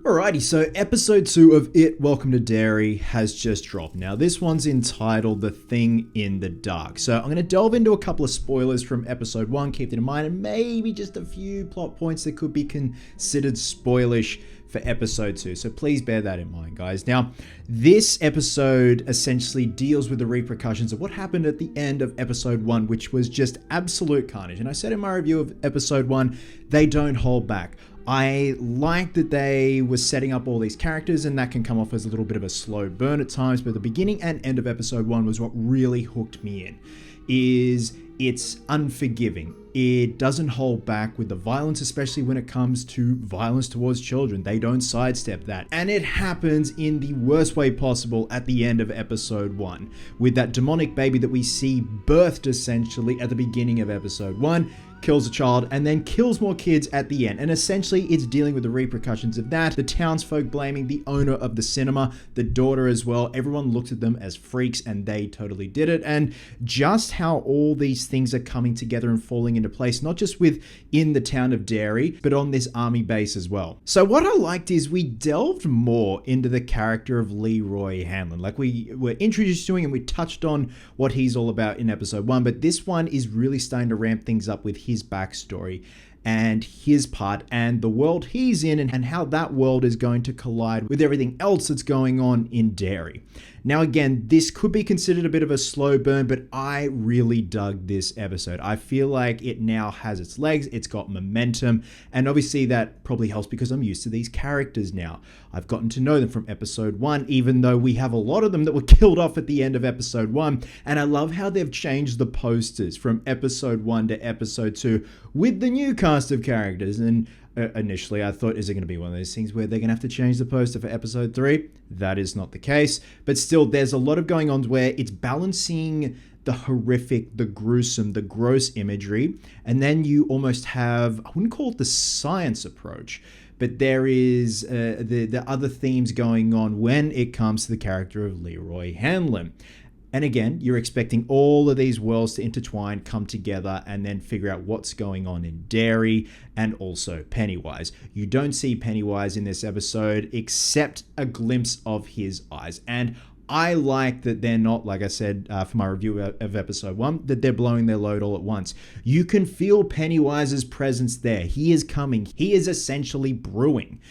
Alrighty, so episode 2 of It, Welcome to Derry has just dropped. Now, this one's entitled The Thing in the Dark. So I'm going to delve into a couple of spoilers from episode 1, keep it in mind, and maybe just a few plot points that could be considered spoilish for episode 2. So please bear that in mind, guys. Now, this episode essentially deals with the repercussions of what happened at the end of episode 1, which was just absolute carnage. And I said in my review of episode 1, they don't hold back. I like that they were setting up all these characters, and that can come off as a little bit of a slow burn at times, but the beginning and end of episode 1 was what really hooked me in. It's unforgiving. It doesn't hold back with the violence, especially when it comes to violence towards children. They don't sidestep that. And it happens in the worst way possible at the end of episode 1, with that demonic baby that we see birthed essentially at the beginning of episode 1, kills a child, and then kills more kids at the end. And essentially, it's dealing with the repercussions of that. The townsfolk blaming the owner of the cinema, the daughter as well. Everyone looked at them as freaks, and they totally did it. And just how all these things are coming together and falling into place, not just within the town of Derry, but on this army base as well. So what I liked is we delved more into the character of Leroy Hanlon. Like, we were introduced to him and we touched on what he's all about in episode 1, but this one is really starting to ramp things up with his backstory and his part and the world he's in, and how that world is going to collide with everything else that's going on in Derry. Now, again, this could be considered a bit of a slow burn, but I really dug this episode. I feel like it now has its legs, it's got momentum, and obviously that probably helps because I'm used to these characters now. I've gotten to know them from episode 1, even though we have a lot of them that were killed off at the end of episode 1, and I love how they've changed the posters from episode 1 to episode 2 with the new cast of characters. And initially I thought, is it going to be one of those things where they're going to have to change the poster for episode 3? That is not the case, but still there's a lot of going on where it's balancing the horrific, the gruesome, the gross imagery, and then you almost have, I wouldn't call it the science approach, but there is the other themes going on when it comes to the character of Leroy Hanlon. And again, you're expecting all of these worlds to intertwine, come together, and then figure out what's going on in Derry and also Pennywise. You don't see Pennywise in this episode except a glimpse of his eyes. And I like that they're not, like I said for my review of episode 1, that they're blowing their load all at once. You can feel Pennywise's presence there. He is coming. He is essentially brewing.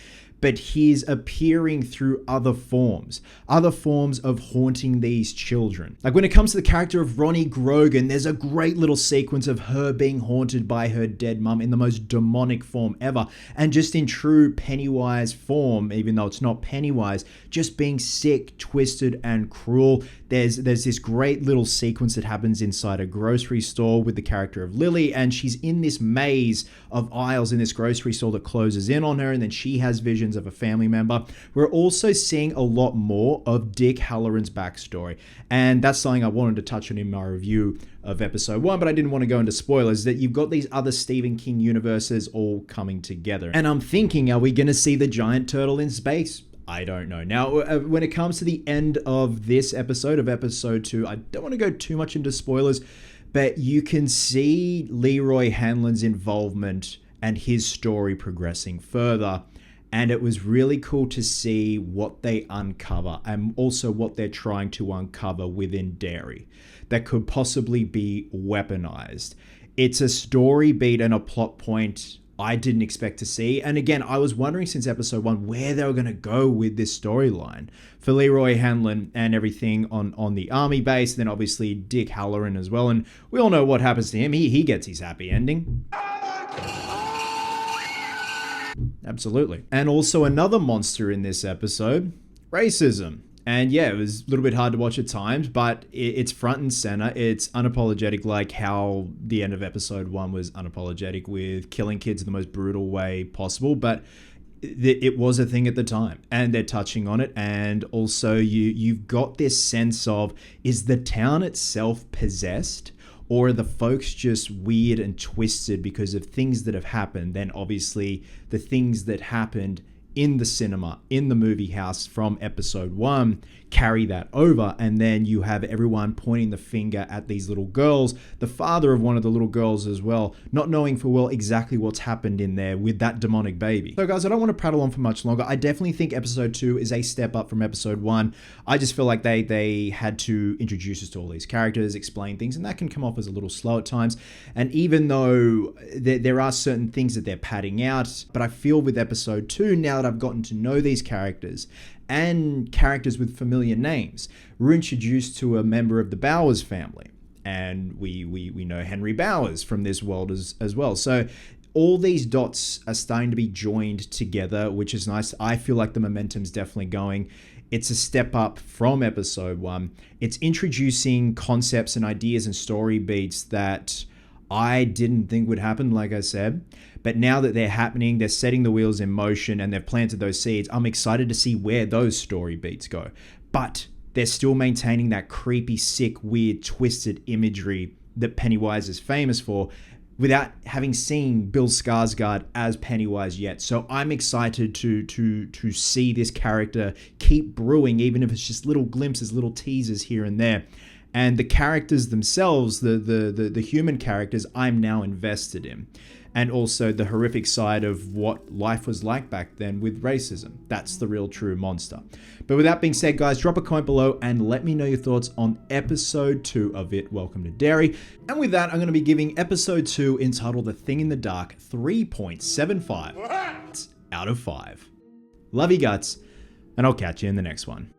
But he's appearing through other forms of haunting these children. Like when it comes to the character of Ronnie Grogan, there's a great little sequence of her being haunted by her dead mum in the most demonic form ever. And just in true Pennywise form, even though it's not Pennywise, just being sick, twisted, and cruel. There's this great little sequence that happens inside a grocery store with the character of Lily, and she's in this maze of aisles in this grocery store that closes in on her, and then she has visions of a family member. We're also seeing a lot more of Dick Halloran's backstory, and that's something I wanted to touch on in my review of episode 1, but I didn't want to go into spoilers, that you've got these other Stephen King universes all coming together. And I'm thinking, are we going to see the giant turtle in space? I don't know. Now, when it comes to the end of this episode, of episode 2, I don't want to go too much into spoilers, but you can see Leroy Hanlon's involvement and his story progressing further. And it was really cool to see what they uncover and also what they're trying to uncover within Derry that could possibly be weaponized. It's a story beat and a plot point I didn't expect to see. And again, I was wondering since episode 1 where they were going to go with this storyline for Leroy Hanlon and everything on the army base. Then obviously Dick Halloran as well. And we all know what happens to him. He gets his happy ending. Absolutely. And also another monster in this episode, racism. And yeah, it was a little bit hard to watch at times, but it's front and center. It's unapologetic, like how the end of episode 1 was unapologetic with killing kids in the most brutal way possible. But it was a thing at the time, and they're touching on it. And also you've got this sense of, is the town itself possessed? Or are the folks just weird and twisted because of things that have happened? Then obviously the things that happened in the cinema, in the movie house from episode 1, carry that over, and then you have everyone pointing the finger at these little girls, the father of one of the little girls as well, not knowing for well exactly what's happened in there with that demonic baby. So guys, I don't want to prattle on for much longer. I definitely think episode 2 is a step up from episode 1. I just feel like they had to introduce us to all these characters, explain things, and that can come off as a little slow at times. And even though there are certain things that they're padding out, but I feel with episode 2, now that I've gotten to know these characters and characters with familiar names, we're introduced to a member of the Bowers family, and we know Henry Bowers from this world as well. So all these dots are starting to be joined together, which is nice. I feel like the momentum's definitely going. It's a step up from episode 1. It's introducing concepts and ideas and story beats that I didn't think would happen, like I said. But now that they're happening, they're setting the wheels in motion and they've planted those seeds. I'm excited to see where those story beats go. But they're still maintaining that creepy, sick, weird, twisted imagery that Pennywise is famous for, without having seen Bill Skarsgård as Pennywise yet. So I'm excited to see this character keep brewing, even if it's just little glimpses, little teasers here and there. And the characters themselves, the human characters, I'm now invested in. And also the horrific side of what life was like back then with racism. That's the real true monster. But with that being said, guys, drop a comment below and let me know your thoughts on episode 2 of It, Welcome to Derry. And with that, I'm going to be giving episode 2, entitled The Thing in the Dark, 3.75 out of 5. Love you guts, and I'll catch you in the next one.